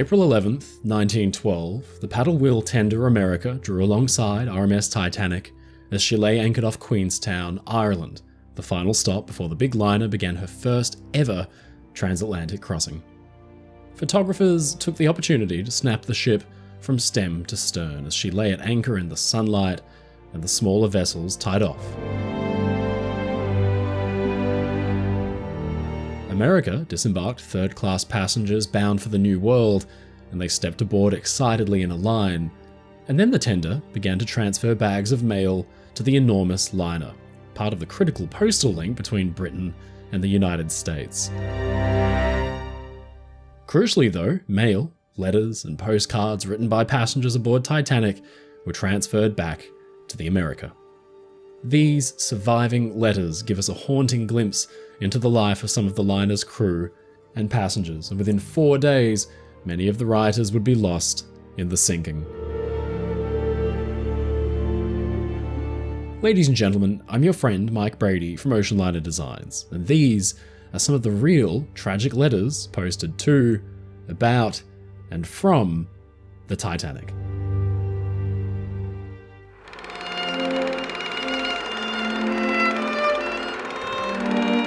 April 11th, 1912, the paddle wheel tender America drew alongside RMS Titanic as she lay anchored off Queenstown, Ireland, the final stop before the big liner began her first ever transatlantic crossing. Photographers took the opportunity to snap the ship from stem to stern as she lay at anchor in the sunlight and the smaller vessels tied off. America disembarked third-class passengers bound for the New World, and they stepped aboard excitedly in a line, and then the tender began to transfer bags of mail to the enormous liner, part of the critical postal link between Britain and the United States. Crucially though, mail, letters, and postcards written by passengers aboard Titanic were transferred back to the America. These surviving letters give us a haunting glimpse into the life of some of the liner's crew and passengers, and within 4 days, many of the writers would be lost in the sinking. Ladies and gentlemen, I'm your friend Mike Brady from Ocean Liner Designs, and these are some of the real tragic letters posted to, about, and from the Titanic.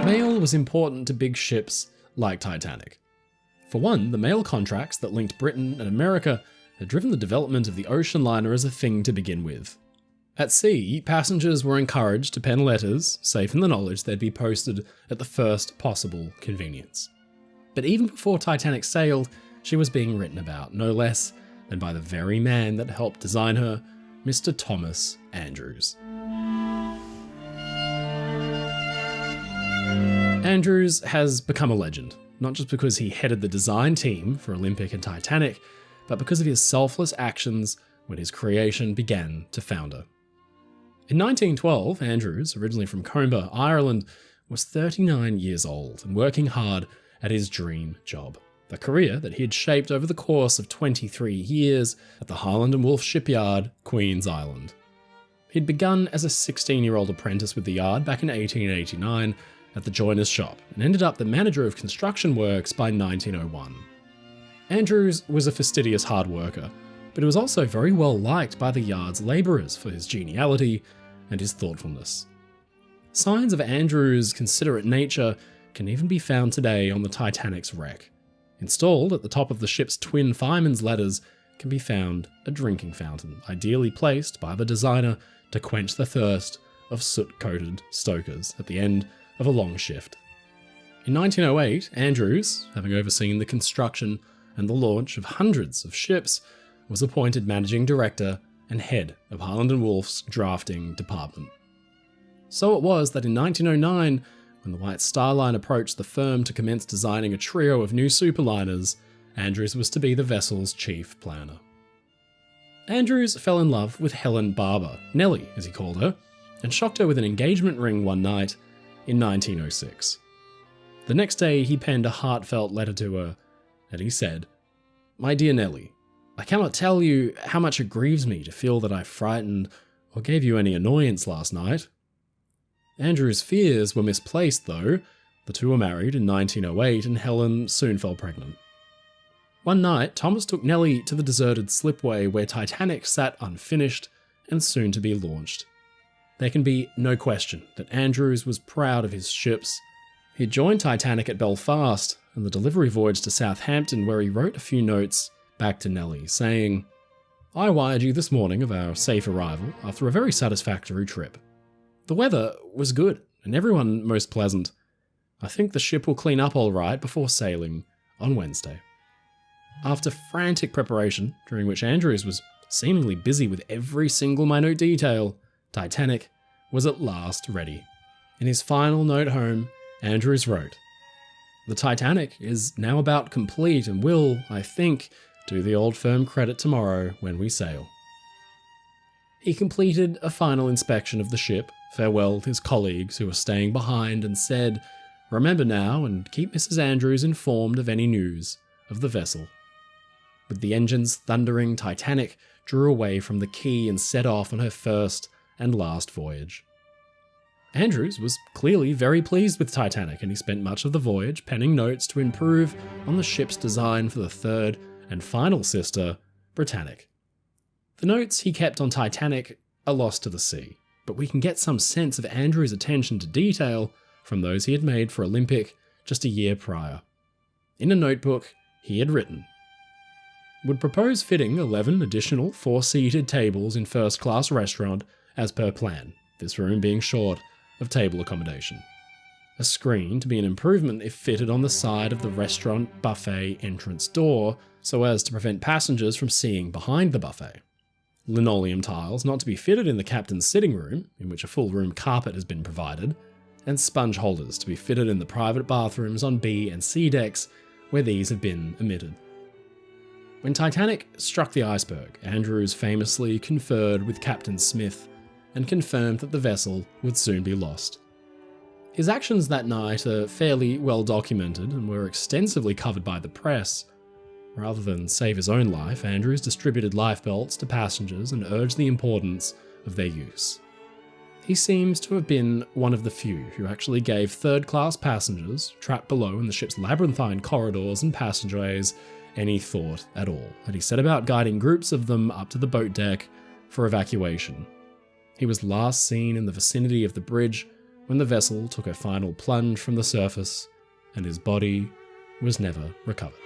Mail was important to big ships like Titanic. For one, the mail contracts that linked Britain and America had driven the development of the ocean liner as a thing to begin with. At sea, passengers were encouraged to pen letters, safe in the knowledge they'd be posted at the first possible convenience. But even before Titanic sailed, she was being written about, no less than by the very man that helped design her, Mr. Thomas Andrews. Andrews has become a legend, not just because he headed the design team for Olympic and Titanic, but because of his selfless actions when his creation began to founder. In 1912, Andrews, originally from Comber, Ireland, was 39 years old and working hard at his dream job, the career that he had shaped over the course of 23 years at the Harland & Wolff shipyard, Queen's Island. He'd begun as a 16-year-old apprentice with the yard back in 1889 at the joiner's shop and ended up the manager of construction works by 1901. Andrews was a fastidious hard worker, but he was also very well liked by the yard's labourers for his geniality and his thoughtfulness. Signs of Andrews' considerate nature can even be found today on the Titanic's wreck. Installed at the top of the ship's twin fireman's ladders can be found a drinking fountain, ideally placed by the designer to quench the thirst of soot-coated stokers at the end of a long shift. In 1908, Andrews, having overseen the construction and the launch of hundreds of ships, was appointed managing director and head of Harland & Wolff's drafting department. So it was that in 1909, when the White Star Line approached the firm to commence designing a trio of new superliners, Andrews was to be the vessel's chief planner. Andrews fell in love with Helen Barber, Nellie as he called her, and shocked her with an engagement ring one night in 1906. The next day he penned a heartfelt letter to her, and he said, "My dear Nellie, I cannot tell you how much it grieves me to feel that I frightened or gave you any annoyance last night." Andrew's fears were misplaced though. The two were married in 1908 and Helen soon fell pregnant. One night, Thomas took Nellie to the deserted slipway where Titanic sat unfinished and soon to be launched. There can be no question that Andrews was proud of his ships. He joined Titanic at Belfast and the delivery voyage to Southampton, where he wrote a few notes back to Nellie, saying, "I wired you this morning of our safe arrival after a very satisfactory trip. The weather was good and everyone most pleasant. I think the ship will clean up all right before sailing on Wednesday." After frantic preparation, during which Andrews was seemingly busy with every single minute detail, Titanic was at last ready. In his final note home, Andrews wrote, "The Titanic is now about complete and will, I think, do the old firm credit tomorrow when we sail." He completed a final inspection of the ship, farewelled his colleagues who were staying behind, and said, "Remember now and keep Mrs. Andrews informed of any news of the vessel." With the engines thundering, Titanic drew away from the quay and set off on her first and last voyage. Andrews was clearly very pleased with Titanic, and he spent much of the voyage penning notes to improve on the ship's design for the third and final sister, Britannic. The notes he kept on Titanic are lost to the sea, but we can get some sense of Andrew's attention to detail from those he had made for Olympic just a year prior. In a notebook, he had written, "Would propose fitting 11 additional 4-seated tables in first-class restaurant as per plan, this room being short of table accommodation. A screen to be an improvement if fitted on the side of the restaurant buffet entrance door so as to prevent passengers from seeing behind the buffet. Linoleum tiles not to be fitted in the captain's sitting room, in which a full room carpet has been provided, and sponge holders to be fitted in the private bathrooms on B and C decks where these have been omitted." When Titanic struck the iceberg, Andrews famously conferred with Captain Smith and confirmed that the vessel would soon be lost. His actions that night are fairly well documented and were extensively covered by the press. Rather than save his own life, Andrews distributed lifebelts to passengers and urged the importance of their use. He seems to have been one of the few who actually gave third-class passengers, trapped below in the ship's labyrinthine corridors and passageways, any thought at all, and he set about guiding groups of them up to the boat deck for evacuation. He was last seen in the vicinity of the bridge when the vessel took a final plunge from the surface, and his body was never recovered.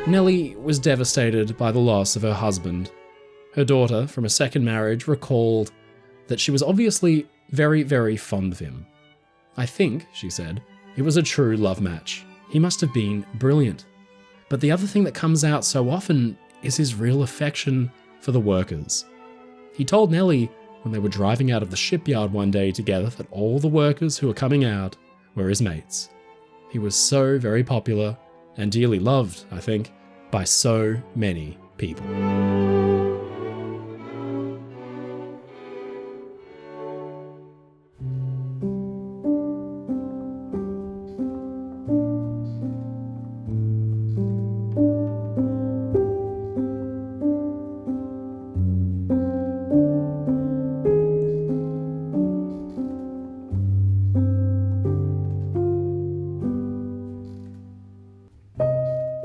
Nellie was devastated by the loss of her husband. Her daughter from a second marriage recalled that she was obviously very, very fond of him. "I think," she said, "it was a true love match. He must have been brilliant. But the other thing that comes out so often is his real affection for the workers." He told Nellie when they were driving out of the shipyard one day together that all the workers who were coming out were his mates. He was so very popular and dearly loved, I think, by so many people.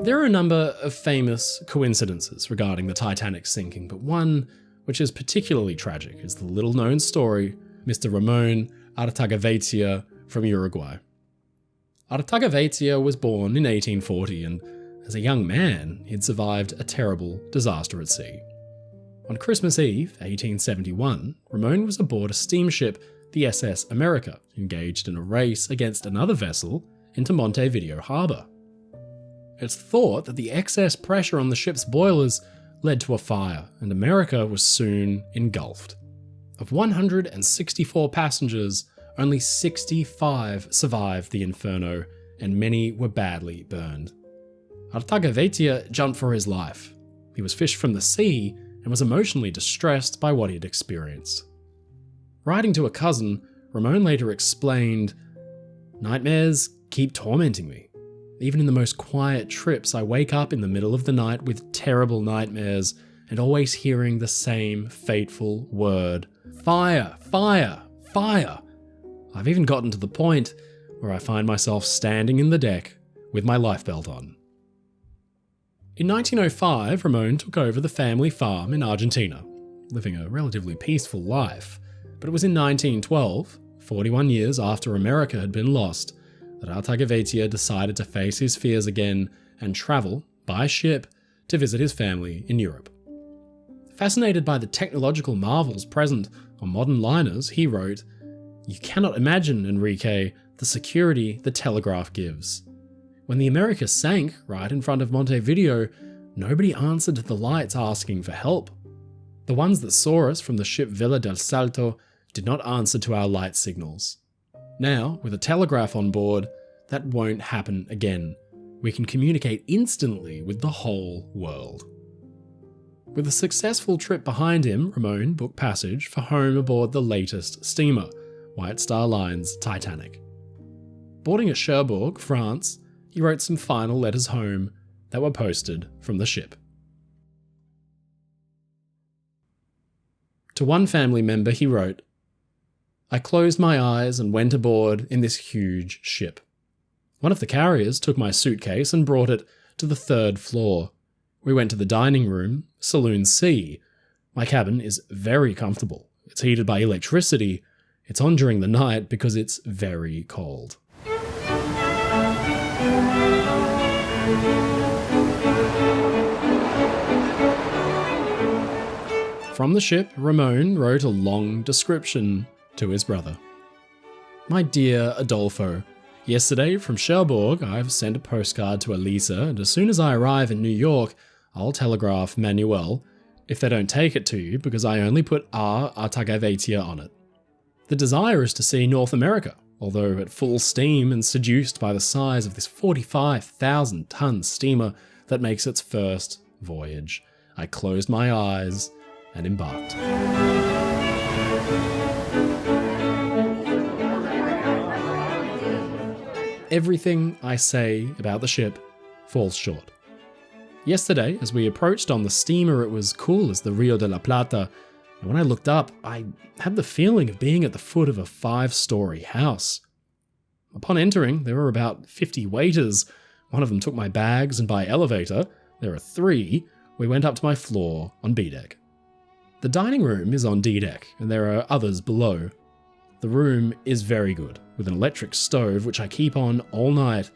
There are a number of famous coincidences regarding the Titanic sinking, but one which is particularly tragic is the little-known story of Mr. Ramon Artagaveytia from Uruguay. Artagaveytia was born in 1840, and as a young man, he'd survived a terrible disaster at sea. On Christmas Eve, 1871, Ramon was aboard a steamship, the SS America, engaged in a race against another vessel into Montevideo Harbour. It's thought that the excess pressure on the ship's boilers led to a fire, and America was soon engulfed. Of 164 passengers, only 65 survived the inferno, and many were badly burned. Artagaveytia jumped for his life. He was fished from the sea and was emotionally distressed by what he had experienced. Writing to a cousin, Ramon later explained, "Nightmares keep tormenting me. Even in the most quiet trips, I wake up in the middle of the night with terrible nightmares and always hearing the same fateful word, fire, fire, fire. I've even gotten to the point where I find myself standing in the deck with my lifebelt on." In 1905, Ramon took over the family farm in Argentina, living a relatively peaceful life. But it was in 1912, 41 years after America had been lost, that Artagaveytia decided to face his fears again and travel, by ship, to visit his family in Europe. Fascinated by the technological marvels present on modern liners, he wrote, "You cannot imagine, Enrique, the security the telegraph gives. When the America sank right in front of Montevideo, nobody answered the lights asking for help. The ones that saw us from the ship Villa del Salto did not answer to our light signals. Now, with a telegraph on board, that won't happen again. We can communicate instantly with the whole world." With a successful trip behind him, Ramon booked passage for home aboard the latest steamer, White Star Line's Titanic. Boarding at Cherbourg, France, he wrote some final letters home that were posted from the ship. To one family member he wrote, I closed my eyes and went aboard in this huge ship. One of the carriers took my suitcase and brought it to the 3rd floor. We went to the dining room, Saloon C. My cabin is very comfortable. It's heated by electricity. It's on during the night because it's very cold. From the ship, Ramon wrote a long description to his brother. My dear Adolfo, yesterday from Cherbourg, I've sent a postcard to Elisa, and as soon as I arrive in New York, I'll telegraph Manuel if they don't take it to you because I only put R. Artagaveytia on it. The desire is to see North America, although at full steam and seduced by the size of this 45,000-ton steamer that makes its first voyage. I closed my eyes and embarked. Everything I say about the ship falls short. Yesterday, as we approached on the steamer, it was cool as the Rio de la Plata, and when I looked up, I had the feeling of being at the foot of a 5-story house. Upon entering, there were about 50 waiters. One of them took my bags, and by elevator, there are 3, we went up to my floor on B deck. The dining room is on D deck, and there are others below. The room is very good, with an electric stove which I keep on all night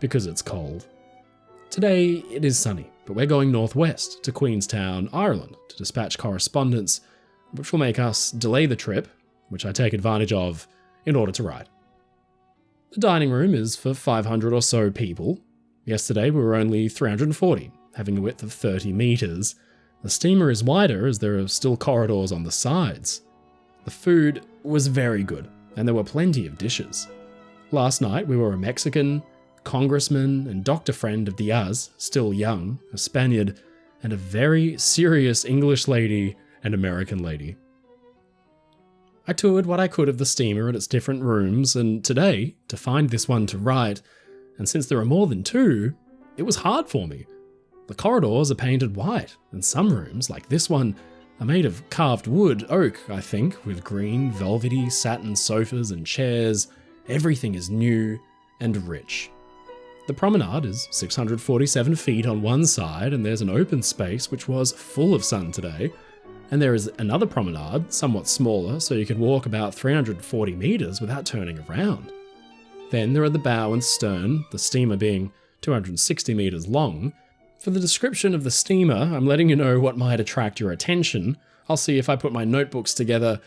because it's cold. Today it is sunny, but we're going northwest to Queenstown, Ireland, to dispatch correspondence, which will make us delay the trip, which I take advantage of in order to write. The dining room is for 500 or so people. Yesterday we were only 340, having a width of 30 meters. The steamer is wider as there are still corridors on the sides. The food was very good, and there were plenty of dishes. Last night we were a Mexican, congressman and doctor friend of Diaz, still young, a Spaniard, and a very serious English lady and American lady. I toured what I could of the steamer and its different rooms, and today, to find this one to write, and since there are more than 2, it was hard for me. The corridors are painted white, and some rooms, like this one, are made of carved wood, oak, I think, with green, velvety, satin sofas and chairs. Everything is new and rich. The promenade is 647 feet on one side, and there's an open space which was full of sun today. And there is another promenade, somewhat smaller, so you can walk about 340 meters without turning around. Then there are the bow and stern, the steamer being 260 meters long. For the description of the steamer, I'm letting you know what might attract your attention. I'll see if I put my notebooks together.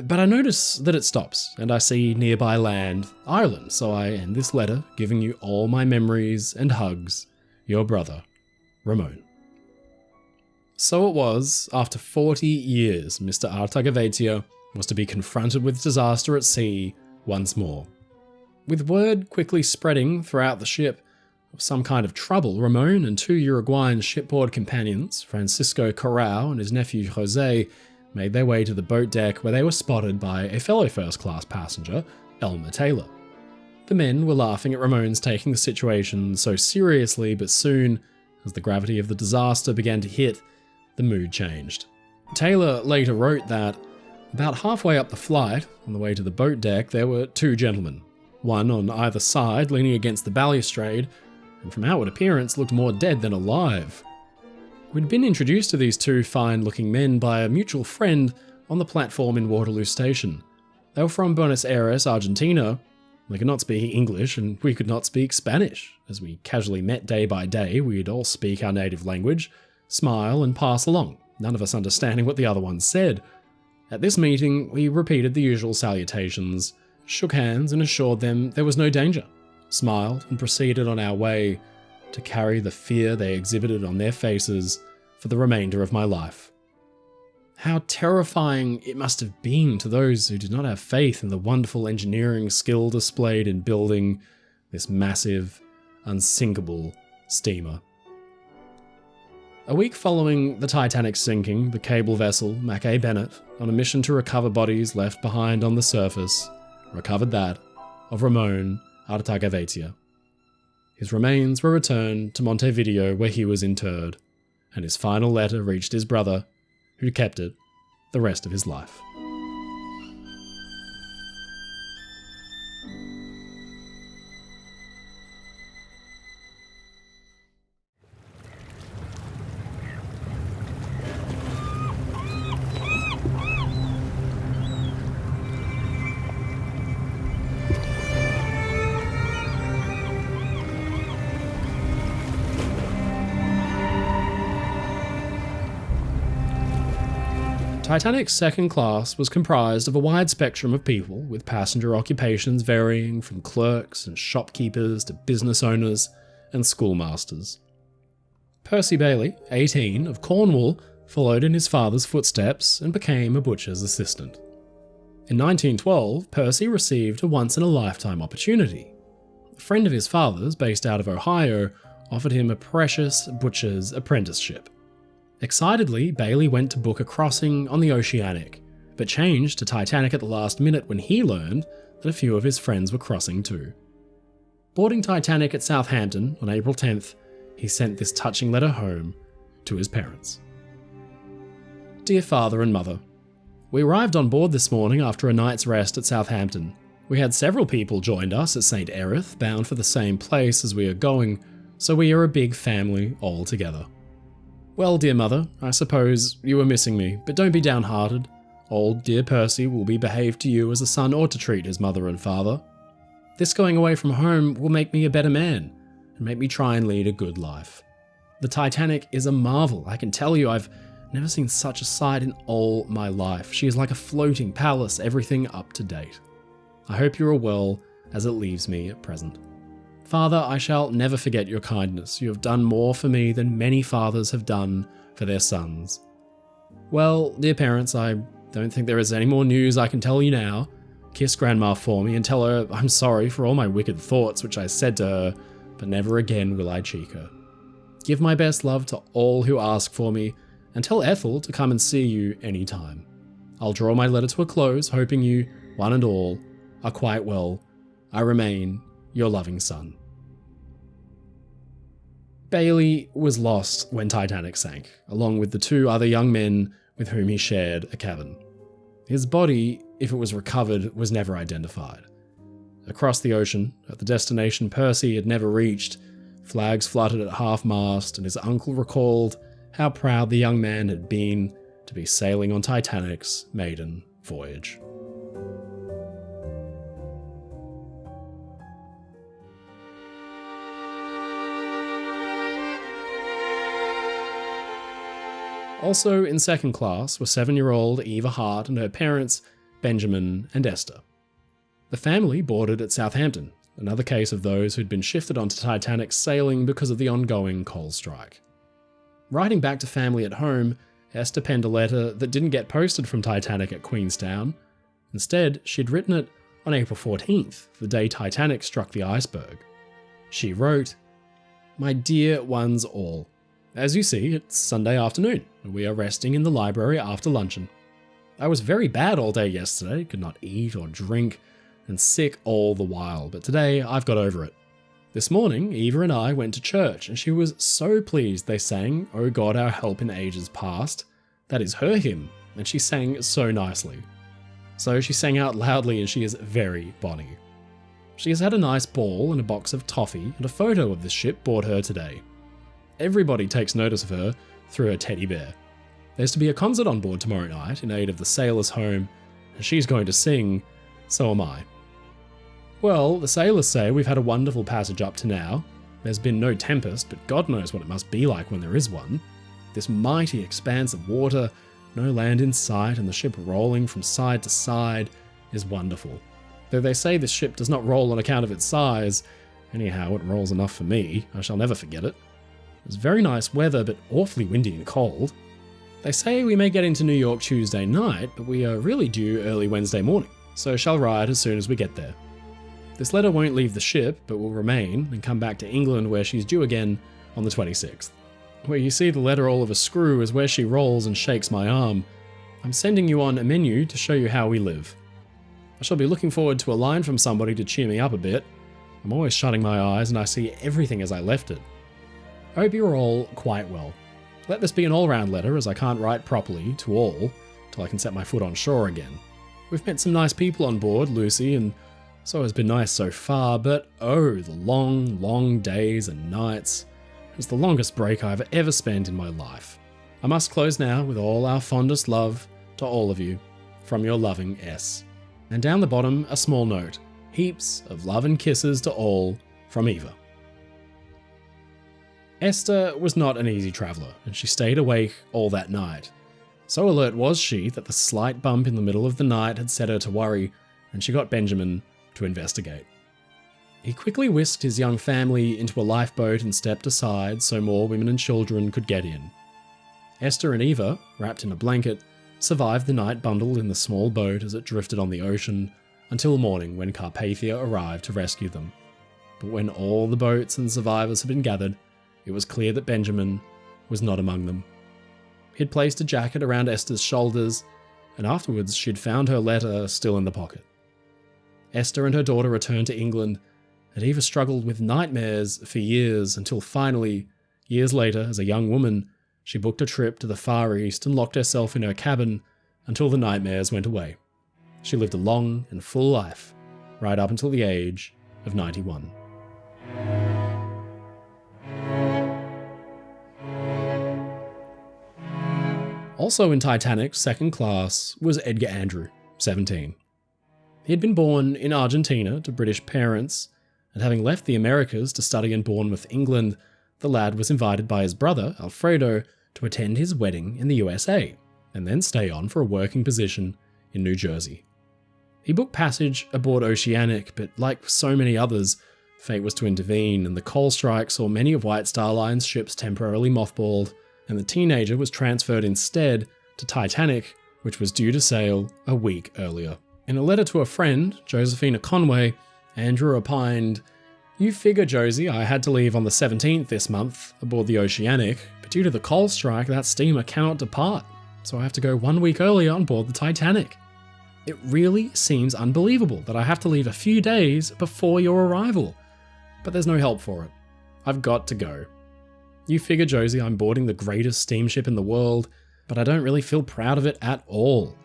But I notice that it stops, and I see nearby land, Ireland, so I end this letter giving you all my memories and hugs. Your brother, Ramon. So it was, after 40 years, Mr. Artagaveytia was to be confronted with disaster at sea once more. With word quickly spreading throughout the ship of some kind of trouble, Ramon and 2 Uruguayan shipboard companions, Francisco Corral and his nephew Jose, made their way to the boat deck where they were spotted by a fellow first-class passenger, Elmer Taylor. The men were laughing at Ramon's taking the situation so seriously, but soon, as the gravity of the disaster began to hit, the mood changed. Taylor later wrote that, about halfway up the flight, on the way to the boat deck, there were 2 gentlemen, one on either side leaning against the balustrade, and from outward appearance looked more dead than alive. We'd been introduced to these 2 fine-looking men by a mutual friend on the platform in Waterloo Station. They were from Buenos Aires, Argentina. They could not speak English, and we could not speak Spanish. As we casually met day by day, we'd all speak our native language, smile and pass along, none of us understanding what the other one said. At this meeting, we repeated the usual salutations, shook hands and assured them there was no danger, smiled and proceeded on our way to carry the fear they exhibited on their faces for the remainder of my life. How terrifying it must have been to those who did not have faith in the wonderful engineering skill displayed in building this massive, unsinkable steamer. A week following the Titanic's sinking, the cable vessel Mackay Bennett, on a mission to recover bodies left behind on the surface, recovered that of Ramon Artagaveytia. His remains were returned to Montevideo where he was interred, and his final letter reached his brother, who kept it the rest of his life. Titanic's second class was comprised of a wide spectrum of people, with passenger occupations varying from clerks and shopkeepers to business owners and schoolmasters. Percy Bailey, 18, of Cornwall, followed in his father's footsteps and became a butcher's assistant. In 1912, Percy received a once-in-a-lifetime opportunity. A friend of his father's, based out of Ohio, offered him a precious butcher's apprenticeship. Excitedly, Bailey went to book a crossing on the Oceanic, but changed to Titanic at the last minute when he learned that a few of his friends were crossing too. Boarding Titanic at Southampton on April 10th, he sent this touching letter home to his parents. Dear Father and Mother, we arrived on board this morning after a night's rest at Southampton. We had several people joined us at St. Erith, bound for the same place as we are going, so we are a big family all together. Well, dear Mother, I suppose you were missing me, but don't be downhearted. Old dear Percy will be behaved to you as a son ought to treat his mother and father. This going away from home will make me a better man, and make me try and lead a good life. The Titanic is a marvel, I can tell you. I've never seen such a sight in all my life. She is like a floating palace, everything up to date. I hope you are well as it leaves me at present. Father, I shall never forget your kindness. You have done more for me than many fathers have done for their sons. Well, dear parents, I don't think there is any more news I can tell you now. Kiss Grandma for me and tell her I'm sorry for all my wicked thoughts which I said to her, but never again will I cheek her. Give my best love to all who ask for me, and tell Ethel to come and see you any time. I'll draw my letter to a close, hoping you, one and all, are quite well. I remain your loving son. Bailey was lost when Titanic sank, along with the two other young men with whom he shared a cabin. His body, if it was recovered, was never identified. Across the ocean, at the destination Percy had never reached, flags fluttered at half-mast, and his uncle recalled how proud the young man had been to be sailing on Titanic's maiden voyage. Also in second class were 7-year-old Eva Hart and her parents, Benjamin and Esther. The family boarded at Southampton, another case of those who'd been shifted onto Titanic's sailing because of the ongoing coal strike. Writing back to family at home, Esther penned a letter that didn't get posted from Titanic at Queenstown. Instead, she'd written it on April 14th, the day Titanic struck the iceberg. She wrote, "My dear ones all, as you see, it's Sunday afternoon, and we are resting in the library after luncheon. I was very bad all day yesterday, could not eat or drink, and sick all the while, but today I've got over it. This morning, Eva and I went to church, and she was so pleased they sang, 'O God, our help in ages past.' That is her hymn, and she sang so nicely. So she sang out loudly, and she is very bonny. She has had a nice ball and a box of toffee, and a photo of the ship brought her today. Everybody takes notice of her through her teddy bear. There's to be a concert on board tomorrow night in aid of the Sailors' Home, and she's going to sing, so am I. Well, the sailors say we've had a wonderful passage up to now. There's been no tempest, but God knows what it must be like when there is one. This mighty expanse of water, no land in sight, and the ship rolling from side to side is wonderful. Though they say this ship does not roll on account of its size, anyhow it rolls enough for me, I shall never forget it. It's very nice weather, but awfully windy and cold. They say we may get into New York Tuesday night, but we are really due early Wednesday morning, so shall ride as soon as we get there. This letter won't leave the ship, but will remain and come back to England where she's due again on the 26th. Where you see the letter all of a screw is where she rolls and shakes my arm. I'm sending you on a menu to show you how we live. I shall be looking forward to a line from somebody to cheer me up a bit. I'm always shutting my eyes and I see everything as I left it. I hope you're all quite well. Let this be an all-round letter, as I can't write properly to all till I can set my foot on shore again. We've met some nice people on board, Lucy, and so has been nice so far, but oh, the long, long days and nights. It's the longest break I've ever spent in my life. I must close now with all our fondest love to all of you, from your loving S. And down the bottom, a small note. Heaps of love and kisses to all, from Eva. Esther was not an easy traveller, and she stayed awake all that night. So alert was she that the slight bump in the middle of the night had set her to worry, and she got Benjamin to investigate. He quickly whisked his young family into a lifeboat and stepped aside so more women and children could get in. Esther and Eva, wrapped in a blanket, survived the night bundled in the small boat as it drifted on the ocean until morning when Carpathia arrived to rescue them. But when all the boats and survivors had been gathered, it was clear that Benjamin was not among them. He'd placed a jacket around Esther's shoulders, and afterwards she'd found her letter still in the pocket. Esther and her daughter returned to England, and Eva struggled with nightmares for years until finally, years later, as a young woman, she booked a trip to the Far East and locked herself in her cabin until the nightmares went away. She lived a long and full life, right up until the age of 91. Also in Titanic's second class was Edgar Andrew, 17. He had been born in Argentina to British parents, and having left the Americas to study in Bournemouth, England, the lad was invited by his brother, Alfredo, to attend his wedding in the USA, and then stay on for a working position in New Jersey. He booked passage aboard Oceanic, but like so many others, fate was to intervene, and the coal strike saw many of White Star Line's ships temporarily mothballed, and the teenager was transferred instead to Titanic, which was due to sail a week earlier. In a letter to a friend, Josephina Conway, Andrew opined, "You figure, Josie, I had to leave on the 17th this month aboard the Oceanic, but due to the coal strike, that steamer cannot depart, so I have to go 1 week earlier on board the Titanic. It really seems unbelievable that I have to leave a few days before your arrival, but there's no help for it. I've got to go. You figure, Josie, I'm boarding the greatest steamship in the world, but I don't really feel proud of it at all.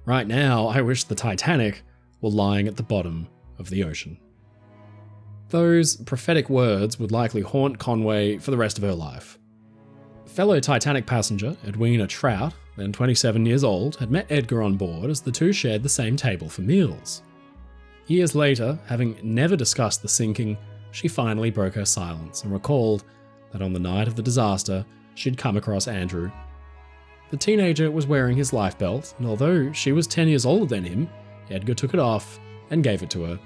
Right now, I wish the Titanic were lying at the bottom of the ocean." Those prophetic words would likely haunt Conway for the rest of her life. Fellow Titanic passenger Edwina Trout, then 27 years old, had met Edgar on board as the two shared the same table for meals. Years later, having never discussed the sinking, she finally broke her silence and recalled that on the night of the disaster, she'd come across Andrew. The teenager was wearing his life belt, and although she was 10 years older than him, Edgar took it off and gave it to her.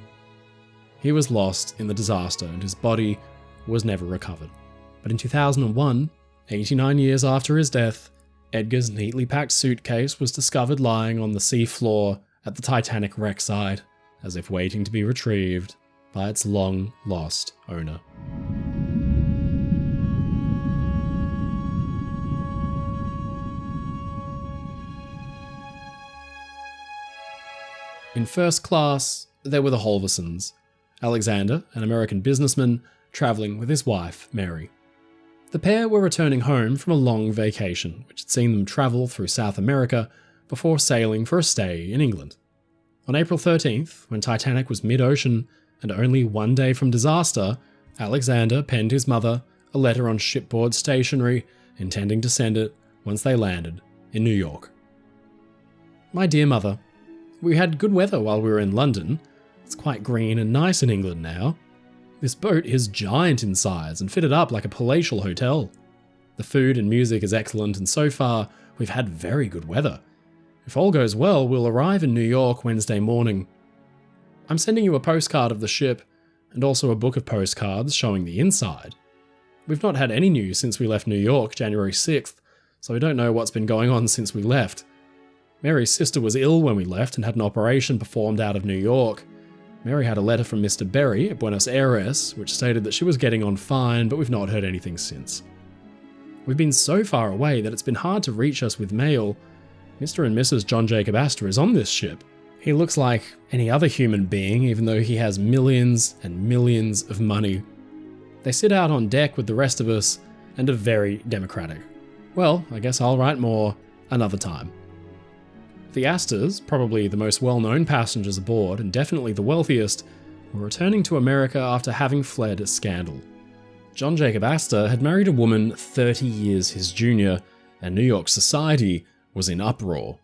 He was lost in the disaster and his body was never recovered. But in 2001, 89 years after his death, Edgar's neatly packed suitcase was discovered lying on the sea floor at the Titanic wreck site, as if waiting to be retrieved by its long-lost owner. In first class, there were the Holversons, Alexander, an American businessman, travelling with his wife, Mary. The pair were returning home from a long vacation, which had seen them travel through South America before sailing for a stay in England. On April 13th, when Titanic was mid-ocean and only 1 day from disaster, Alexander penned his mother a letter on shipboard stationery, intending to send it once they landed in New York. "My dear mother, we had good weather while we were in London. It's quite green and nice in England now. This boat is giant in size and fitted up like a palatial hotel. The food and music is excellent, and so far, we've had very good weather. If all goes well, we'll arrive in New York Wednesday morning. I'm sending you a postcard of the ship, and also a book of postcards showing the inside. We've not had any news since we left New York January 6th, so we don't know what's been going on since we left. Mary's sister was ill when we left and had an operation performed out of New York. Mary had a letter from Mr. Berry at Buenos Aires, which stated that she was getting on fine, but we've not heard anything since. We've been so far away that it's been hard to reach us with mail. Mr. and Mrs. John Jacob Astor is on this ship. He looks like any other human being, even though he has millions and millions of money. They sit out on deck with the rest of us and are very democratic. Well, I guess I'll write more another time." The Astors, probably the most well-known passengers aboard and definitely the wealthiest, were returning to America after having fled a scandal. John Jacob Astor had married a woman 30 years his junior, and New York society was in uproar.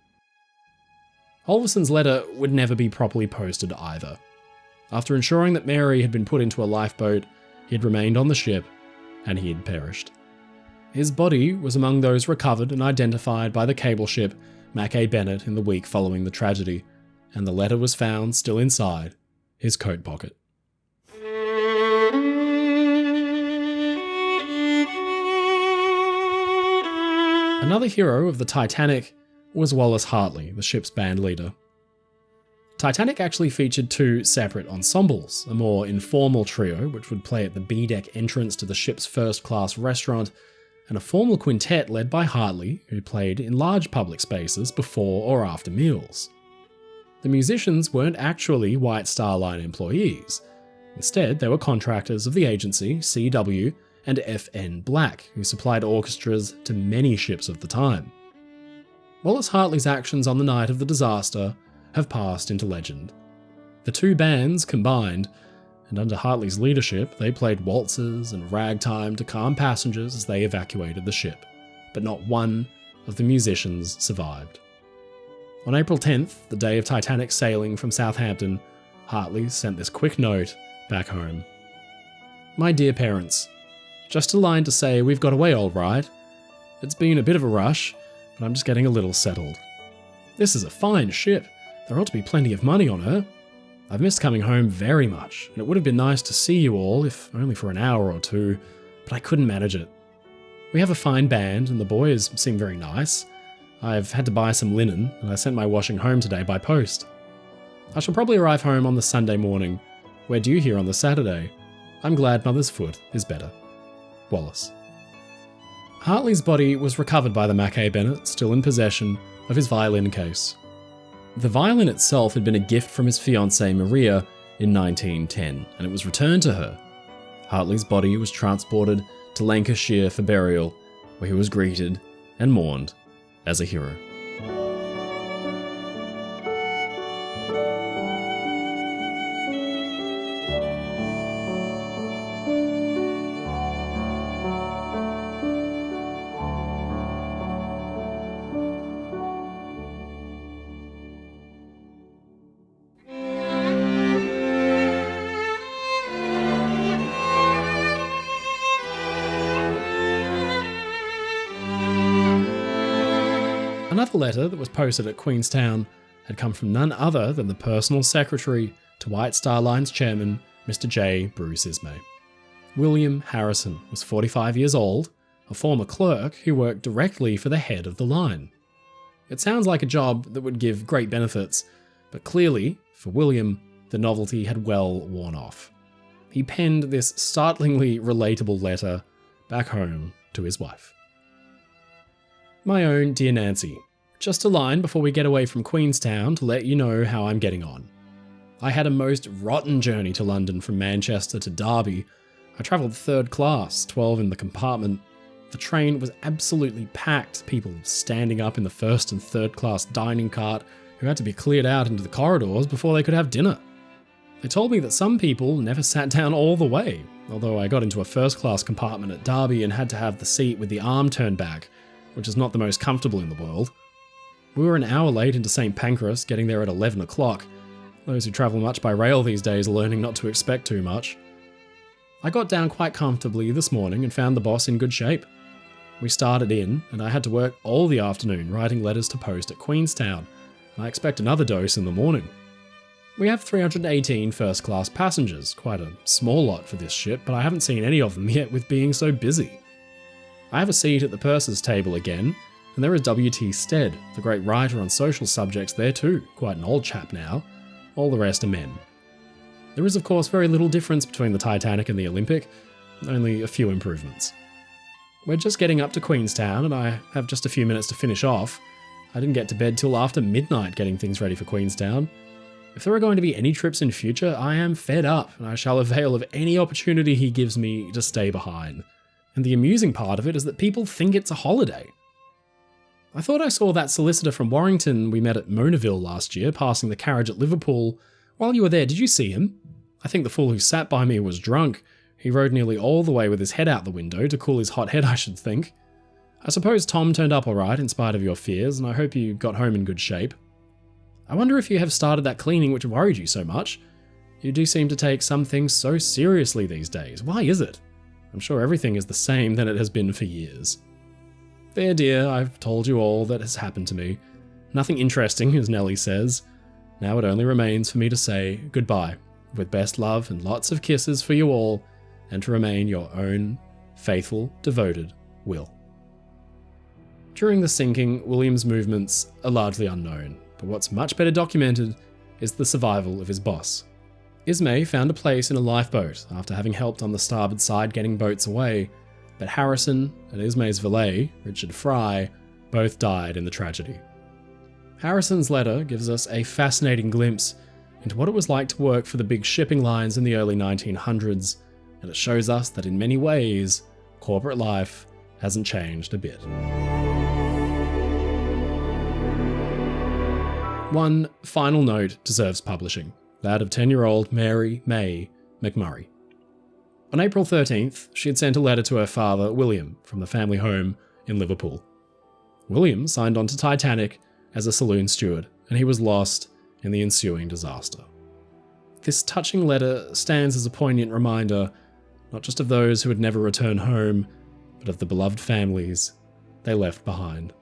Holversson's letter would never be properly posted either. After ensuring that Mary had been put into a lifeboat, he had remained on the ship, and he had perished. His body was among those recovered and identified by the cable ship Mackay Bennett in the week following the tragedy, and the letter was found still inside his coat pocket. Another hero of the Titanic was Wallace Hartley, the ship's band leader. Titanic actually featured two separate ensembles, a more informal trio which would play at the B-deck entrance to the ship's first-class restaurant, and a formal quintet led by Hartley, who played in large public spaces before or after meals. The musicians weren't actually White Star Line employees. Instead, they were contractors of the agency CW and FN Black, who supplied orchestras to many ships of the time. Wallace Hartley's actions on the night of the disaster have passed into legend. The two bands combined, and under Hartley's leadership, they played waltzes and ragtime to calm passengers as they evacuated the ship, but not one of the musicians survived. On April 10th, the day of Titanic's sailing from Southampton, Hartley sent this quick note back home. "My dear parents, just a line to say we've got away all right. It's been a bit of a rush, but I'm just getting a little settled. This is a fine ship. There ought to be plenty of money on her. I've missed coming home very much, and it would have been nice to see you all, if only for an hour or two, but I couldn't manage it. We have a fine band, and the boys seem very nice. I've had to buy some linen, and I sent my washing home today by post. I shall probably arrive home on the Sunday morning. We're due here on the Saturday. I'm glad Mother's foot is better. Wallace." Hartley's body was recovered by the Mackay Bennett, still in possession of his violin case. The violin itself had been a gift from his fiancée Maria in 1910, and it was returned to her. Hartley's body was transported to Lancashire for burial, where he was greeted and mourned as a hero. Another letter that was posted at Queenstown had come from none other than the personal secretary to White Star Line's chairman, Mr. J. Bruce Ismay. William Harrison was 45 years old, a former clerk who worked directly for the head of the line. It sounds like a job that would give great benefits, but clearly, for William, the novelty had well worn off. He penned this startlingly relatable letter back home to his wife. "My own dear Nancy, just a line before we get away from Queenstown to let you know how I'm getting on. I had a most rotten journey to London from Manchester to Derby. I travelled third class, 12 in the compartment. The train was absolutely packed, people standing up in the first and third class dining cart who had to be cleared out into the corridors before they could have dinner. They told me that some people never sat down all the way, although I got into a first class compartment at Derby and had to have the seat with the arm turned back, which is not the most comfortable in the world. We were an hour late into St. Pancras, getting there at 11 o'clock. Those who travel much by rail these days are learning not to expect too much. I got down quite comfortably this morning and found the boss in good shape. We started in, and I had to work all the afternoon writing letters to post at Queenstown, and I expect another dose in the morning. We have 318 first-class passengers, quite a small lot for this ship, but I haven't seen any of them yet with being so busy. I have a seat at the purser's table again, and there is W.T. Stead, the great writer on social subjects there too, quite an old chap now. All the rest are men. There is of course very little difference between the Titanic and the Olympic, only a few improvements. We're just getting up to Queenstown and I have just a few minutes to finish off. I didn't get to bed till after midnight getting things ready for Queenstown. If there are going to be any trips in future, I am fed up and I shall avail of any opportunity he gives me to stay behind. And the amusing part of it is that people think it's a holiday. I thought I saw that solicitor from Warrington we met at Monaville last year passing the carriage at Liverpool. While you were there, did you see him? I think the fool who sat by me was drunk. He rode nearly all the way with his head out the window to cool his hot head, I should think. I suppose Tom turned up alright in spite of your fears, and I hope you got home in good shape. I wonder if you have started that cleaning which worried you so much. You do seem to take some things so seriously these days. Why is it? I'm sure everything is the same than it has been for years. There, dear, I've told you all that has happened to me. Nothing interesting, as Nellie says. Now it only remains for me to say goodbye, with best love and lots of kisses for you all, and to remain your own faithful, devoted Will. During the sinking, William's movements are largely unknown, but what's much better documented is the survival of his boss. Ismay found a place in a lifeboat after having helped on the starboard side getting boats away, but Harrison and Ismay's valet, Richard Fry, both died in the tragedy. Harrison's letter gives us a fascinating glimpse into what it was like to work for the big shipping lines in the early 1900s, and it shows us that in many ways, corporate life hasn't changed a bit. One final note deserves publishing, that of 10-year-old Mary May McMurray. On April 13th, she had sent a letter to her father, William, from the family home in Liverpool. William signed on to Titanic as a saloon steward, and he was lost in the ensuing disaster. This touching letter stands as a poignant reminder, not just of those who would never return home, but of the beloved families they left behind.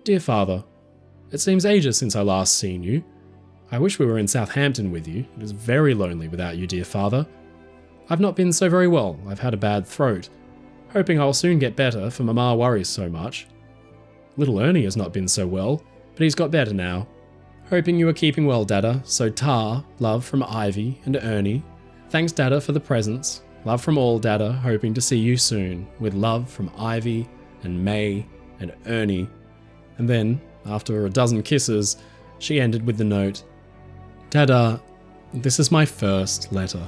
Dear Father, it seems ages since I last seen you. I wish we were in Southampton with you. It is very lonely without you, dear Father. I've not been so very well. I've had a bad throat. Hoping I'll soon get better, for Mama worries so much. Little Ernie has not been so well, but he's got better now. Hoping you are keeping well, Dada. So tar, love from Ivy and Ernie. Thanks, Dada, for the presents. Love from all, Dada. Hoping to see you soon. With love from Ivy and May and Ernie. And then, after a dozen kisses, she ended with the note, Dada, this is my first letter.